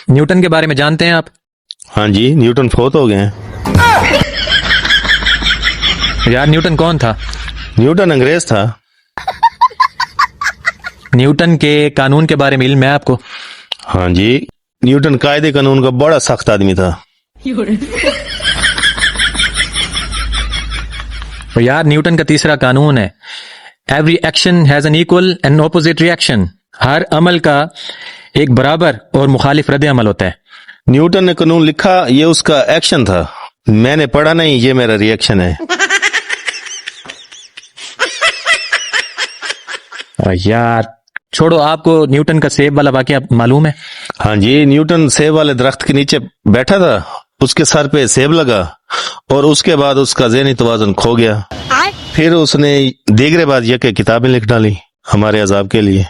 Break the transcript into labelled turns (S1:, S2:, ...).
S1: Newton के बारे में जानते हैं आप?
S2: हाँ जी, न्यूटन फोत हो गए हैं।
S1: यार न्यूटन कौन था?
S2: न्यूटन अंग्रेज था।
S1: न्यूटन के कानून के बारे में इल्म है आपको?
S2: हाँ जी, न्यूटन कायदे कानून का बड़ा सख्त आदमी था।
S1: और यार न्यूटन का तीसरा कानून है, every action has an equal and opposite reaction. हर अमल का एक बराबर और मुखालिफ रद्द अमल होता है।
S2: न्यूटन ने कानून लिखा, ये उसका एक्शन था। मैंने पढ़ा नहीं, ये मेरा रिएक्शन है।
S1: यार छोड़ो, आपको न्यूटन का सेब वाला वाकया मालूम है?
S2: हाँ जी, न्यूटन सेब वाले दरख्त के नीचे बैठा था, उसके सर पे सेब लगा और उसके बाद उसका ज़हनी तवाज़ुन खो गया। फिर उसने दीगरे बाद यह के किताबें लिख डाली हमारे अजाब के लिए।